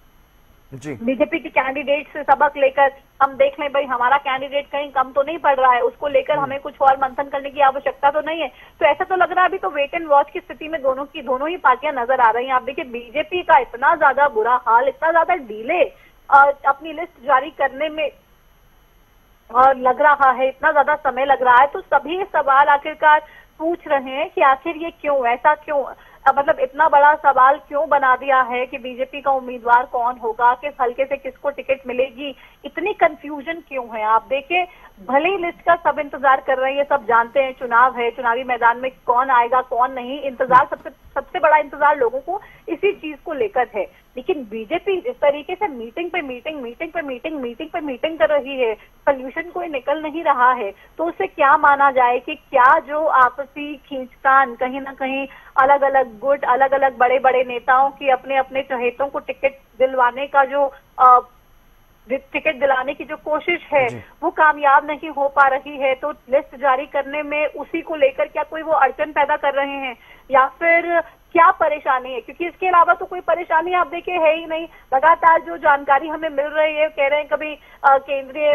बीजेपी के कैंडिडेट से सबक लेकर हम देख लें भाई हमारा कैंडिडेट कहीं कम तो नहीं पड़ रहा है, उसको लेकर हमें कुछ और मंथन करने की आवश्यकता तो नहीं है। तो ऐसा तो लग रहा है अभी तो वेट एंड वॉच की स्थिति में दोनों ही पार्टियां नजर आ रही हैं। आप देखिए बीजेपी का इतना ज्यादा बुरा हाल, इतना ज्यादा डिले अपनी लिस्ट जारी करने में लग रहा है, इतना ज्यादा समय लग रहा है, तो सभी सवाल आखिरकार पूछ रहे हैं कि आखिर ये क्यों, ऐसा क्यों, मतलब इतना बड़ा सवाल क्यों बना दिया है कि बीजेपी का उम्मीदवार कौन होगा, किस हल्के से किसको टिकट मिलेगी, इतनी कंफ्यूजन क्यों है। आप देखिए भले ही लिस्ट का सब इंतजार कर रहे हैं, सब जानते हैं चुनाव है, चुनावी मैदान में कौन आएगा कौन नहीं, इंतजार सबसे बड़ा इंतजार लोगों को इसी चीज को लेकर है। लेकिन बीजेपी जिस तरीके से मीटिंग पे मीटिंग कर रही है, सोल्यूशन कोई निकल नहीं रहा है, तो उससे क्या माना जाए कि क्या जो आपसी खींचतान कहीं ना कहीं अलग अलग गुट, अलग अलग बड़े बड़े नेताओं की अपने अपने चहेतों को टिकट दिलवाने का जो टिकट दिलाने की जो कोशिश है वो कामयाब नहीं हो पा रही है, तो लिस्ट जारी करने में उसी को लेकर क्या कोई वो अड़चन पैदा कर रहे हैं या फिर क्या परेशानी है? क्योंकि इसके अलावा तो कोई परेशानी आप देखिए है ही नहीं। लगातार जो जानकारी हमें मिल रही है, कह रहे हैं कभी केंद्रीय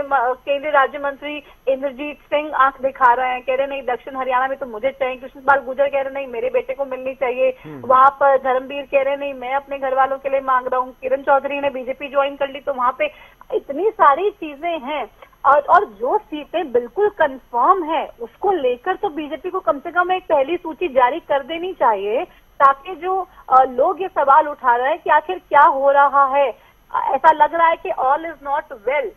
राज्य मंत्री इंद्रजीत सिंह आंख दिखा रहे हैं, कह रहे नहीं दक्षिण हरियाणा में तो मुझे चाहिए, कृष्णपाल गुर्जर कह रहे नहीं मेरे बेटे को मिलनी चाहिए, वहां पर धर्मवीर कह रहे नहीं मैं अपने घर वालों के लिए मांग रहा हूँ, किरण चौधरी ने बीजेपी ज्वाइन कर ली, तो वहां पे इतनी सारी चीजें हैं। और जो सीटें बिल्कुल कंफर्म है उसको लेकर तो बीजेपी को कम से कम एक पहली सूची जारी कर देनी चाहिए, ताकि जो लोग ये सवाल उठा रहे हैं कि आखिर क्या हो रहा है, ऐसा लग रहा है कि ऑल इज नॉट वेल,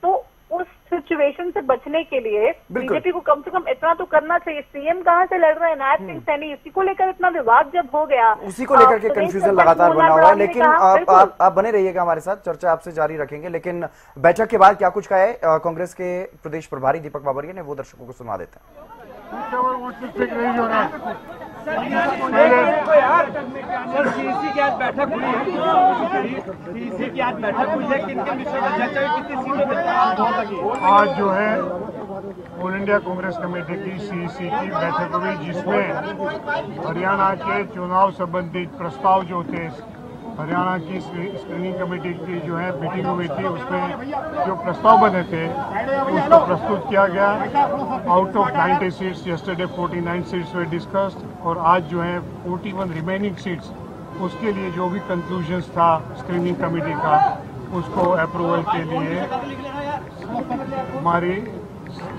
तो उस सिचुएशन से बचने के लिए बीजेपी को कम से कम इतना तो करना चाहिए। सीएम कहां से लड़ रहे हैं, नायब सिंह सैनी, इसी को लेकर इतना विवाद जब हो गया, उसी को लेकर के कंफ्यूजन लगातार बना हुआ है। लेकिन आप बने रहिएगा हमारे साथ, चर्चा आपसे जारी रखेंगे। लेकिन बैठक के बाद क्या कुछ कहा है कांग्रेस के प्रदेश प्रभारी दीपक बाबरिया ने, वो दर्शकों को सुना देते हैं। सर सीसी की आज बैठक हुई है, सीसी की आज बैठक हुई है, किन किन विषयों पर चर्चा हुई, कितनी सीटों पर? आज जो है ऑल इंडिया कांग्रेस कमेटी की सीईसी की बैठक हुई, जिसमें हरियाणा के चुनाव संबंधित प्रस्ताव जो थे, हरियाणा की स्क्रीनिंग कमेटी की जो है मीटिंग हुई थी, उसमें जो प्रस्ताव बने थे उसको प्रस्तुत किया गया। Out of 90 seats yesterday 49 seats way discussed, और आज जो है 41 रिमेनिंग सीट्स, उसके लिए जो भी कंक्लूजन्स था स्क्रीनिंग कमेटी का, उसको अप्रूवल के लिए हमारी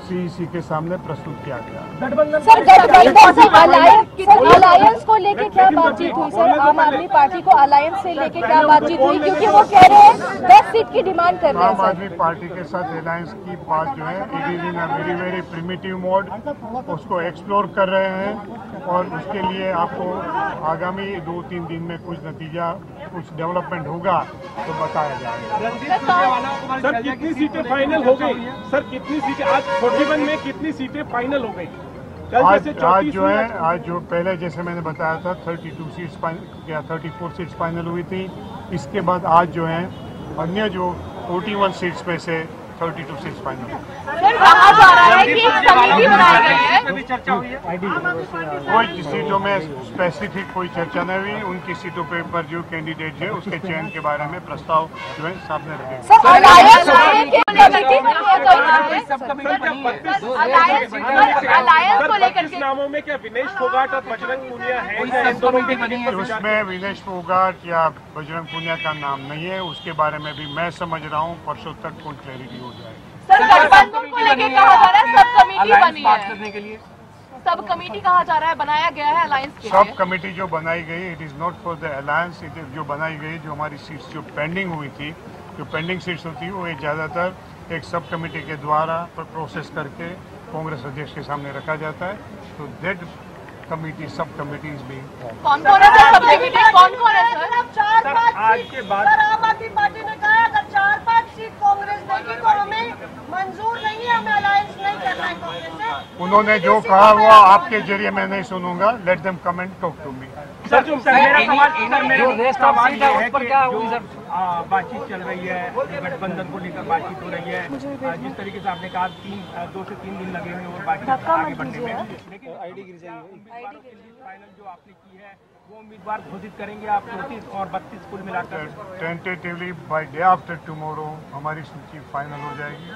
सीईसी के सामने प्रस्तुत किया गया। सर गठबंधन से अलायंस को लेके क्या बातचीत हुई सर? आम आदमी पार्टी को अलायंस से लेके क्या बातचीत हुई, क्योंकि वो कह रहे हैं 10 सीट की डिमांड कर रहे हैं। आम आदमी पार्टी के साथ अलायंस की बात जो है it is in a very primitive mode, उसको एक्सप्लोर कर रहे हैं, और उसके लिए आपको आगामी 2-3 दिन में कुछ नतीजा, कुछ डेवलपमेंट होगा तो बताया जाएगा। सर कितनी सीटें फाइनल हो गई? सर कितनी सीटें आज 41 में कितनी सीटें फाइनल हो गई? आज जो है, आज जो पहले जैसे मैंने बताया था 32 सीट्स या 34 सीट्स फाइनल हुई थी, इसके बाद आज जो है अन्य जो 41 सीट्स में से 32 सीट्स फाइनल। सर कहा जा रहा है कि एक कमेटी बनाई गई है, चर्चा हुई है, कोई सीटों में स्पेसिफिक कोई चर्चा नहीं हुई, उनकी सीटों पर जो कैंडिडेट है उसके चयन के बारे में प्रस्ताव जो है सामने रखे। सर अलायंस को लेकर के नामों में क्या विनेश फोगाट और बजरंग पूनिया है? इन दोनों की बनी है। उसमें विनेश फोगाट या बजरंग पूनिया का नाम नहीं है, उसके बारे में भी मैं समझ रहा हूँ परसों तक कोई क्लैरिटी हो जाएगी। सर गठबंधन को लेकर कहा जा रहा है सब कमेटी बनी है, सब कमेटी कहा जा रहा है बनाया गया है अलायंस के लिए। सब कमेटी जो बनाई गई, it is not for the alliance, it is जो बनाई गई, जो हमारी सीट्स जो पेंडिंग हुई थी, जो पेंडिंग सीट्स होती है वो ज्यादातर एक सब कमेटी के द्वारा प्रोसेस करके कांग्रेस अध्यक्ष के सामने रखा जाता है। तो दैट कमेटी, सब कमेटीज भी कौन कौन है सर? सब कमेटी कौन कौन है सर? आज के बाद आम आदमी पार्टी ने कहा अगर 4-5 सीट कांग्रेस देगी तो हमें मंजूर नहीं है, हमें अलायंस नहीं करना है कांग्रेस से। उन्होंने जो कहा वो आपके जरिए मैं नहीं सुनूंगा, let them come and talk to me. Sir जो मेरा सवाल ये है कि जो बातचीत चल रही है, गठबंधन को लेकर बातचीत हो रही है, जिस तरीके से आपने कहा 2 से 3 दिन लगे हुए और बातचीत आगे बढ़ने में, लेकिन फाइनल जो आपने की है वो उम्मीदवार घोषित करेंगे आप 34 और 32 कुल मिलाकर? Tentatively by day after tomorrow हमारी सूची फाइनल हो जाएगी,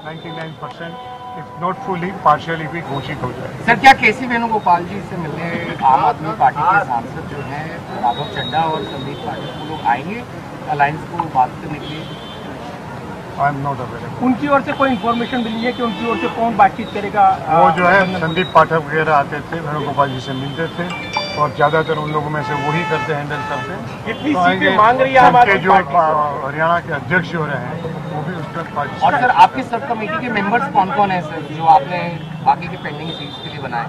99% इफ नॉट फुली पार्शियली भी घोषित हो जाएगी। सर क्या केसी वेणुगोपाल जी से मिलने आम आदमी पार्टी के सांसद जो हैं राघव चड्ढा और संदीप पाटिल वो लोग आएंगे अलायंस को बात करने के लिए? I am not available. उनकी ओर से कोई इन्फॉर्मेशन मिली है कि उनकी ओर से कौन बातचीत करेगा? वो जो है संदीप पाठक वगैरह आते थे, वेणुगोपाल जी से मिलते थे, और ज्यादातर उन लोगों में से वही करते, हैंडल करते। कितनी सीटें मांग रही है उनके जो हरियाणा के अध्यक्ष हो रहे हैं वो भी उसमें पार्टिसिपेट। और सर आपके सब कमेटी के मेंबर्स कौन कौन है सर जो आपने बाकी के पेंडिंग सीट्स के लिए बनाए?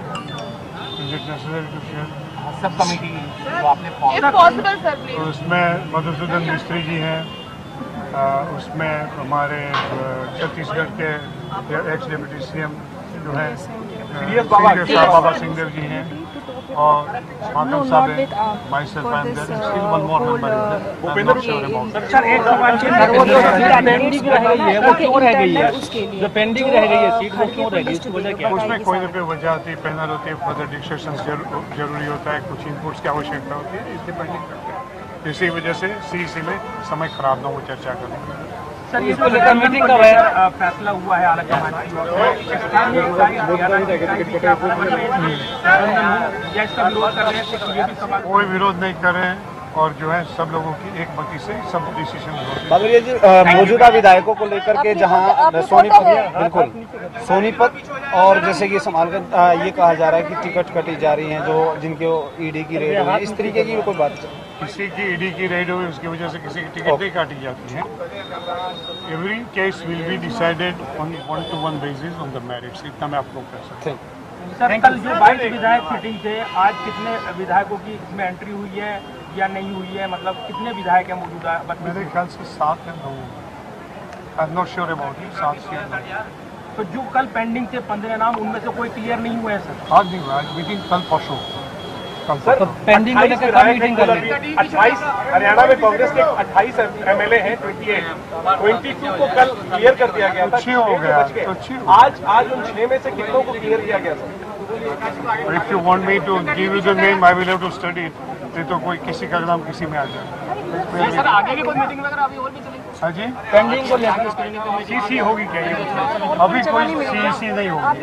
सब कमेटी जो आपने तो उसमें मधुसूदन मिस्त्री जी हैं, उसमें हमारे छत्तीसगढ़ के एक्स डिप्टी सीएम जो है बाबा सिंहदेव जी हैं, और मातम साहब myself I am there, still one more member is there, Bhupendra sir एक सवाल पेंडिंग रह गई है, वो क्यों रह गई है? जो पेंडिंग रह गई है सीट वो क्यों रह गई, उसकी वजह क्या है? उसमें कोई ना कोई वजह होती है, पैनल होती है, फर्दर डिस्कशंस जरूरी होता है, कुछ इनपुट्स की आवश्यकता होती है, इसलिए पेंडिंग करते हैं। इसी वजह से सीईसी में समय खराब ना हो चर्चा करने में। सर इसको लेकर मीटिंग का फैसला हुआ है हालांकि कोई विरोध नहीं कर रहे हैं और जो है सब लोगों की एक मति से सब डिसीजन होते बाबरिया जी, मौजूदा विधायकों को लेकर के जहां सोनीपत, बिल्कुल सोनीपत और जैसे कि संभालकर ये कहा जा रहा है कि टिकट कटी जा रही हैं जो जिनके ईडी की रेड हुई है, इस तरीके की कोई बात है? किसी की ईडी की रेड हुई उसकी वजह से किसी की टिकट नहीं काटी जाती है। Every case will be decided on 1-to-1 basis on the merits, इतना मैं आपको कह सकता हूँ। सर कल जो 22 विधायक सिटिंग थे, आज कितने विधायकों की इसमें एंट्री हुई है या नहीं हुई है, मतलब कितने विधायक हैं मौजूदा? मेरे ख्याल से 7 या 9, I am not sure about it, 7 से 9। तो जो कल पेंडिंग थे 15 नाम, उनमें से कोई क्लियर नहीं हुए हैं सर? आज नहीं हुआ, आज मीटिंग कल परसों। सर पेंडिंग को लेकर कब मीटिंग कर रही है? 28 हरियाणा में कांग्रेस के 28 एमएलए हैं, 22 को कल क्लियर कर दिया गया था। अच्छी हो गया आज उन 6 में से कितनों को क्लियर किया गया sir? If you want me to give you the name, I will have to study it. तो कोई किसी का नाम किसी में आ जाए। सर आगे भी कोई मीटिंग वगैरह अभी और भी चलेगी? हाँ जी, पेंडिंग को लेकर सीसी होगी क्या? ये अभी कोई सीसी नहीं होगी।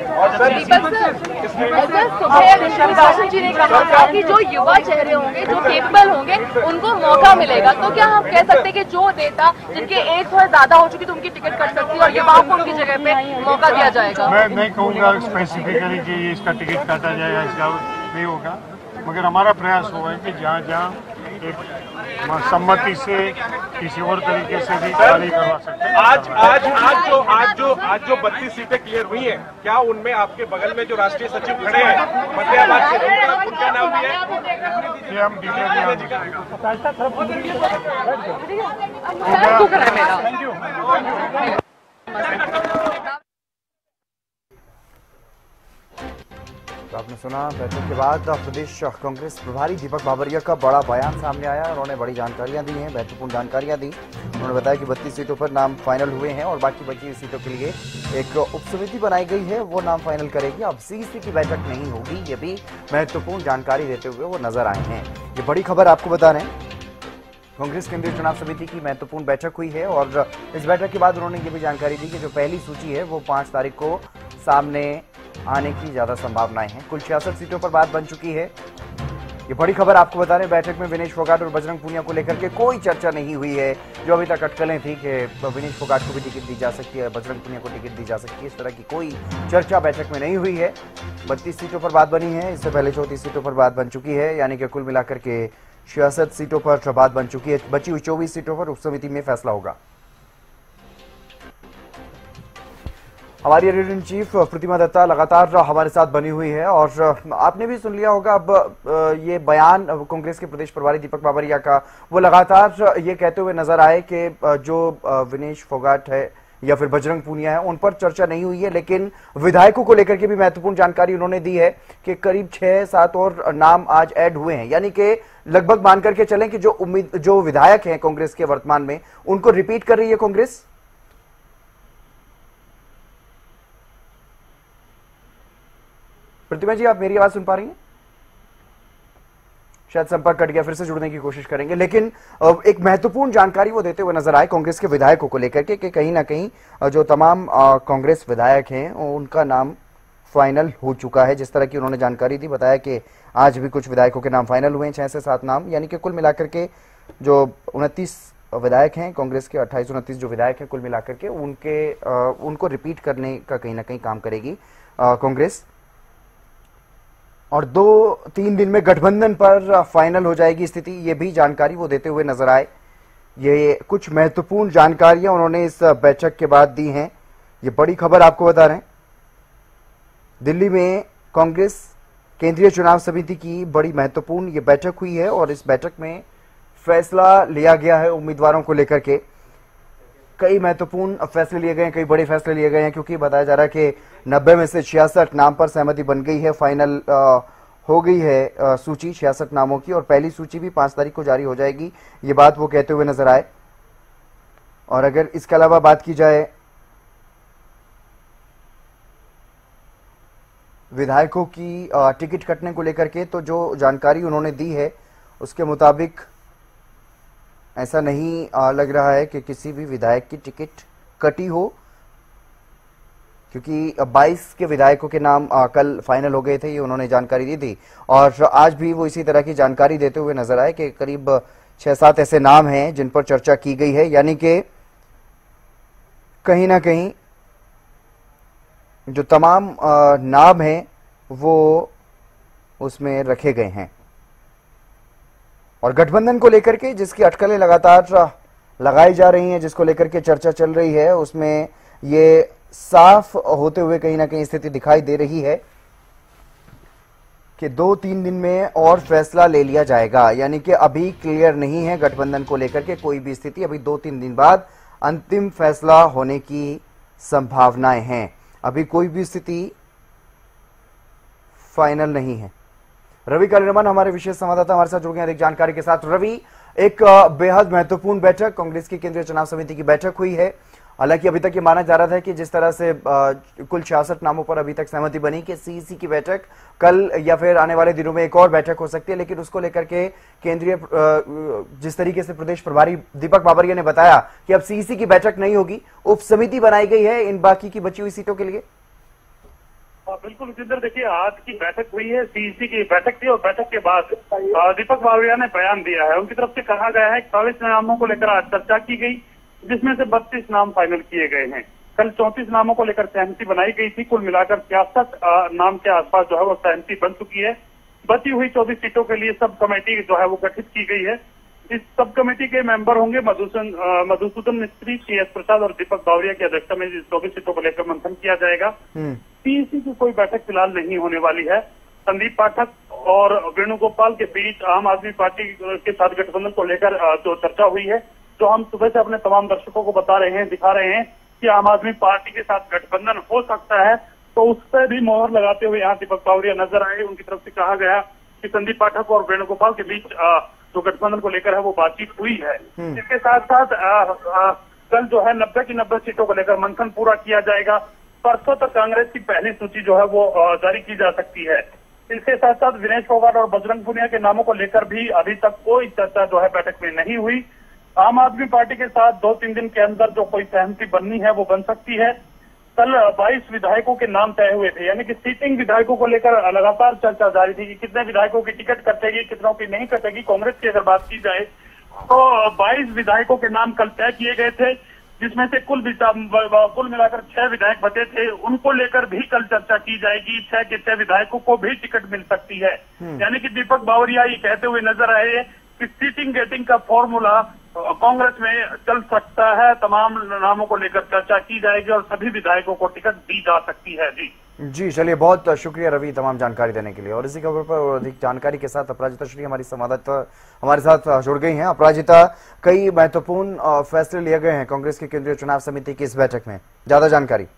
विशाल जी ने कहा था कि जो युवा चेहरे होंगे, जो केपेबल होंगे, उनको मौका मिलेगा। तो क्या हम कह सकते हैं कि जो नेता जिनके एज थोड़ा ज्यादा हो चुकी तो उनकी टिकट कट सकती है और युवाओं को उनकी जगह पे मौका दिया जाएगा? मैं नहीं कहूँगा स्पेसिफिकली कि इसका टिकट काटा जाएगा, इसका नहीं होगा, मगर हमारा प्रयास हुआ है कि जहाँ जहाँ एक सम्मति से किसी और तरीके से भी खाली करवा सकते हैं। आज जो 32 सीटें क्लियर हुई हैं, क्या उनमें आपके बगल में जो राष्ट्रीय सचिव खड़े हैं फतेहाबाद से, उनका नाम भी है? ये हम डिटेल तो आपने सुना बैठक के बाद प्रदेश कांग्रेस प्रभारी दीपक बाबरिया का बड़ा बयान सामने आया। उन्होंने बड़ी जानकारियां दी हैं, महत्वपूर्ण जानकारियां दी। उन्होंने बताया कि 32 सीटों पर नाम फाइनल हुए हैं और बाकी बची हुई सीटों के लिए एक उपसमिति बनाई गई है, वो नाम फाइनल करेगी। अब सीईसी की बैठक नहीं होगी, ये भी महत्वपूर्ण जानकारी देते हुए वो नजर आए हैं। ये बड़ी खबर आपको बता रहे हैं, कांग्रेस केंद्रीय चुनाव समिति की महत्वपूर्ण बैठक हुई है और इस बैठक के बाद उन्होंने ये भी जानकारी दी कि जो पहली सूची है वो 5 तारीख को सामने आने की ज्यादा संभावनाएं हैं। कुल 66 सीटों पर बात बन चुकी है। ये बड़ी खबर आपको बता रहे हैं, बैठक में विनेश फोगाट और बजरंग पूनिया को लेकर के कोई चर्चा नहीं हुई है। जो अभी तक अटकलें थी कि विनेश फोगाट को भी टिकट दी जा सकती है, बजरंग पूनिया को टिकट दी जा सकती है, इस तरह की कोई चर्चा बैठक में नहीं हुई है। 32 सीटों पर बात बनी है, इससे पहले 34 सीटों पर बात बन चुकी है, यानी कि कुल मिलाकर के 66 सीटों पर बात बन चुकी है। बची हुई 24 सीटों पर उपसमिति में फैसला होगा। हमारी एडिटर इन चीफ प्रतिमा दत्ता लगातार हमारे साथ बनी हुई है और आपने भी सुन लिया होगा अब ये बयान कांग्रेस के प्रदेश प्रभारी दीपक बाबरिया का, वो लगातार ये कहते हुए नजर आए कि जो विनेश फोगाट है या फिर बजरंग पूनिया है उन पर चर्चा नहीं हुई है, लेकिन विधायकों को लेकर के भी महत्वपूर्ण जानकारी उन्होंने दी है कि करीब 6-7 और नाम आज ऐड हुए हैं, यानी कि लगभग मान करके चलें कि जो विधायक हैं कांग्रेस के वर्तमान में उनको रिपीट कर रही है कांग्रेस। प्रतिमा जी, आप मेरी आवाज सुन पा रही हैं? शायद संपर्क कट गया, फिर से जुड़ने की कोशिश करेंगे, लेकिन एक महत्वपूर्ण जानकारी वो देते हुए नजर आए कांग्रेस के विधायकों को लेकर के कि कहीं ना कहीं जो तमाम कांग्रेस विधायक हैं उनका नाम फाइनल हो चुका है। जिस तरह की उन्होंने जानकारी दी, बताया कि आज भी कुछ विधायकों के नाम फाइनल हुए हैं, 6 से 7 नाम, यानी कि कुल मिलाकर के जो 29 विधायक हैं कांग्रेस के, 28-29 जो विधायक हैं कुल मिलाकर के उनको रिपीट करने का कहीं ना कहीं काम करेगी कांग्रेस और 2-3 दिन में गठबंधन पर फाइनल हो जाएगी स्थिति। ये भी जानकारी वो देते हुए नजर आए। ये कुछ महत्वपूर्ण जानकारियां उन्होंने इस बैठक के बाद दी हैं। ये बड़ी खबर आपको बता रहे हैं, दिल्ली में कांग्रेस केंद्रीय चुनाव समिति की बड़ी महत्वपूर्ण ये बैठक हुई है और इस बैठक में फैसला लिया गया है उम्मीदवारों को लेकर के। कई महत्वपूर्ण फैसले लिए गए हैं, कई बड़े फैसले लिए गए हैं, क्योंकि बताया जा रहा है कि 90 में से 66 नाम पर सहमति बन गई है फाइनल हो गई है सूची 66 नामों की, और पहली सूची भी 5 तारीख को जारी हो जाएगी, ये बात वो कहते हुए नजर आए। और अगर इसके अलावा बात की जाए विधायकों की टिकट कटने को लेकर के, तो जो जानकारी उन्होंने दी है उसके मुताबिक ऐसा नहीं लग रहा है कि किसी भी विधायक की टिकट कटी हो, क्योंकि 22 के विधायकों के नाम कल फाइनल हो गए थे, ये उन्होंने जानकारी दी थी। और आज भी वो इसी तरह की जानकारी देते हुए नजर आए कि करीब 6-7 ऐसे नाम हैं जिन पर चर्चा की गई है, यानी कि कहीं ना कहीं जो तमाम नाम हैं वो उसमें रखे गए हैं। और गठबंधन को लेकर के जिसकी अटकलें लगातार लगाई जा रही हैं, जिसको लेकर के चर्चा चल रही है, उसमें ये साफ होते हुए कहीं ना कहीं स्थिति दिखाई दे रही है कि 2-3 दिन में और फैसला ले लिया जाएगा। यानी कि अभी क्लियर नहीं है गठबंधन को लेकर के कोई भी स्थिति, अभी 2-3 दिन बाद अंतिम फैसला होने की संभावनाएं हैं। अभी कोई भी स्थिति फाइनल नहीं है। रवि कालीरमन हमारे विशेष संवाददाता हमारे साथ जुड़ गए अधिक जानकारी के साथ। रवि, एक बेहद महत्वपूर्ण बैठक, कांग्रेस की केंद्रीय चुनाव समिति की बैठक हुई है। हालांकि अभी तक ये माना जा रहा था कि जिस तरह से कुल 66 नामों पर अभी तक सहमति बनी कि सीईसी की बैठक कल या फिर आने वाले दिनों में एक और बैठक हो सकती है, लेकिन उसको लेकर के केंद्रीय जिस तरीके से प्रदेश प्रभारी दीपक बाबरिया ने बताया कि अब सीईसी की बैठक नहीं होगी, उप समिति बनाई गई है इन बाकी की बची हुई सीटों के लिए। बिल्कुल जिंदर, देखिए आज की बैठक हुई है, सीईसी की बैठक थी और बैठक के बाद दीपक बाबरिया ने बयान दिया है। उनकी तरफ से कहा गया है 41 नामों को लेकर आज चर्चा की गई, जिसमें से 32 नाम फाइनल किए गए हैं। कल 34 नामों को लेकर सहमति बनाई गई थी। कुल मिलाकर 66 नाम के आसपास जो है वो सहमति बन चुकी है। बची हुई 24 सीटों के लिए सब कमेटी जो है वो गठित की गई है। इस सब कमेटी के मेंबर होंगे मधुसूदन मिस्त्री, CS प्रसाद और दीपक बावरिया की अध्यक्षता में 24 सीटों को लेकर मंथन किया जाएगा। सीईसी की कोई बैठक फिलहाल नहीं होने वाली है। संदीप पाठक और वेणुगोपाल के बीच आम आदमी पार्टी के साथ गठबंधन को लेकर जो चर्चा हुई है, जो हम सुबह से अपने तमाम दर्शकों को बता रहे हैं, दिखा रहे हैं कि आम आदमी पार्टी के साथ गठबंधन हो सकता है, तो उस पर भी मोहर लगाते हुए यहाँ दीपक बावरिया नजर आए। उनकी तरफ से कहा गया कि संदीप पाठक और वेणुगोपाल के बीच जो गठबंधन को लेकर है वो बातचीत हुई है। इसके साथ साथ कल जो है 90 की 90 सीटों को लेकर मंथन पूरा किया जाएगा। परसों तक कांग्रेस की पहली सूची जो है वो जारी की जा सकती है। इसके साथ साथ विनेश फोगाट और बजरंग पुनिया के नामों को लेकर भी अभी तक कोई चर्चा जो है बैठक में नहीं हुई। आम आदमी पार्टी के साथ 2-3 दिन के अंदर जो कोई सहमति बननी है वो बन सकती है। कल 22 विधायकों के नाम तय हुए थे, यानी कि सीटिंग विधायकों को लेकर लगातार चर्चा जारी थी कि कितने विधायकों की टिकट कटेगी, कितनों की नहीं कटेगी। कांग्रेस की अगर बात की जाए तो 22 विधायकों के नाम कल तय किए गए थे, जिसमें से कुल मिलाकर 6 विधायक बचे थे। उनको लेकर भी कल चर्चा की जाएगी। 6 के 6 विधायकों को भी टिकट मिल सकती है। यानी कि दीपक बावरिया ये कहते हुए नजर आए कि सीटिंग गेटिंग का फॉर्मूला कांग्रेस में चल सकता है। तमाम नामों को लेकर चर्चा की जाएगी और सभी विधायकों को टिकट दी जा सकती है। जी चलिए, बहुत शुक्रिया रवि तमाम जानकारी देने के लिए। और इसी खबर पर और अधिक जानकारी के साथ अपराजिता श्री हमारी संवाददाता हमारे साथ जुड़ गई हैं। अपराजिता, कई महत्वपूर्ण फैसले लिए गए हैं कांग्रेस की केंद्रीय चुनाव समिति की इस बैठक में, ज्यादा जानकारी।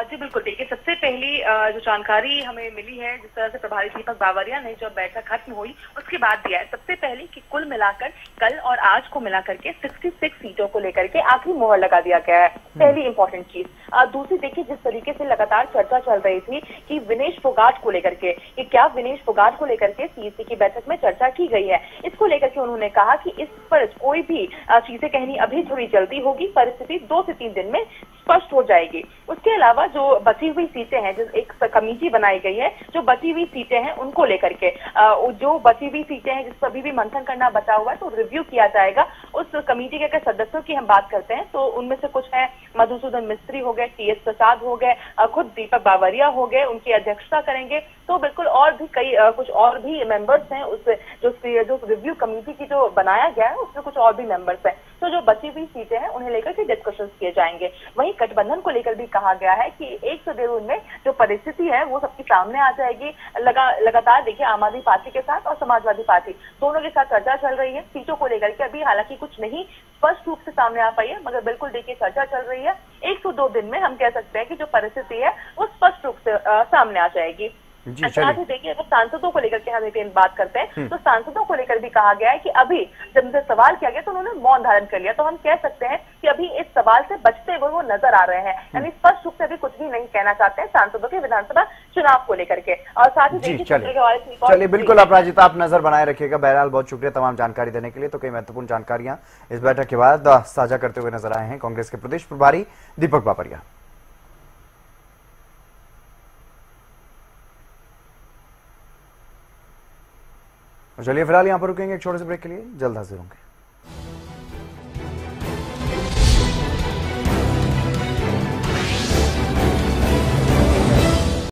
जी बिल्कुल, देखिए सबसे पहली जो जानकारी हमें मिली है, जिस तरह से प्रभारी दीपक बावरिया ने जब बैठक खत्म हुई उसके बाद दिया है, सबसे पहले कि कुल मिलाकर कल और आज को मिलाकर के 66 सीटों को लेकर के आखिरी मोहर लगा दिया गया है। पहली इंपॉर्टेंट चीज। दूसरी, देखिए जिस तरीके से लगातार चर्चा चल रही थी कि विनेश फोगाट को लेकर के, कि क्या विनेश फोगाट को लेकर के सीईसी की बैठक में चर्चा की गई है, इसको लेकर के उन्होंने कहा कि इस पर कोई भी चीजें कहनी अभी थोड़ी जल्दी होगी, परिस्थिति 2 से 3 दिन में स्पष्ट हो जाएगी। उसके अलावा जो बची हुई सीटें हैं, जो एक कमेटी बनाई गई है, जो बची हुई सीटें हैं उनको लेकर के, जो बची हुई सीटें हैं जिस पर अभी भी मंथन करना बचा हुआ है, तो रिव्यू किया जाएगा। उस कमेटी के सदस्यों की हम बात करते हैं तो उनमें से कुछ है मधुसूदन मिस्त्री हो गए, CS प्रसाद हो गए, खुद दीपक बावरिया हो गए, उनकी अध्यक्षता करेंगे। तो बिल्कुल और भी कुछ और भी मेंबर्स हैं उस जो रिव्यू कमेटी की जो बनाया गया है उसमें कुछ और भी मेंबर्स हैं। तो जो बची हुई सीटें हैं उन्हें लेकर के डिस्कशन किए जाएंगे। वहीं गठबंधन को लेकर भी कहा गया है कि 1 से 1.5 दिन में जो परिस्थिति है वो सबके सामने आ जाएगी। लगातार देखिए आम आदमी पार्टी के साथ और समाजवादी पार्टी दोनों के साथ चर्चा चल रही है सीटों को लेकर के। अभी हालांकि कुछ नहीं स्पष्ट रूप से सामने आ पाई है, मगर बिल्कुल देखिए चर्चा चल रही है। 1 से 2 दिन में हम कह सकते हैं कि जो परिस्थिति है वो स्पष्ट रूप से सामने आ जाएगी। साथ ही देखिए, अगर सांसदों को लेकर के हम बात करते हैं तो सांसदों को लेकर भी कहा गया है कि अभी जब उनसे सवाल किया गया तो उन्होंने मौन धारण कर लिया। तो हम कह सकते हैं कि अभी इस सवाल से बचते हुए वो नजर आ रहे हैं, यानी स्पष्ट रूप से अभी कुछ भी नहीं कहना चाहते हैं सांसदों के विधानसभा चुनाव को लेकर के। और साथ ही देखिए, चलिए बिल्कुल अपराजिता, आप नजर बनाए रखिएगा। बहरहाल बहुत शुक्रिया तमाम जानकारी देने के लिए। तो कई महत्वपूर्ण जानकारियां इस बैठक के बाद साझा करते हुए नजर आए हैं कांग्रेस के प्रदेश प्रभारी दीपक बाबरिया। चलिए फिलहाल यहां पर रुकेंगे एक छोटे से ब्रेक के लिए, जल्द हाजिर होंगे।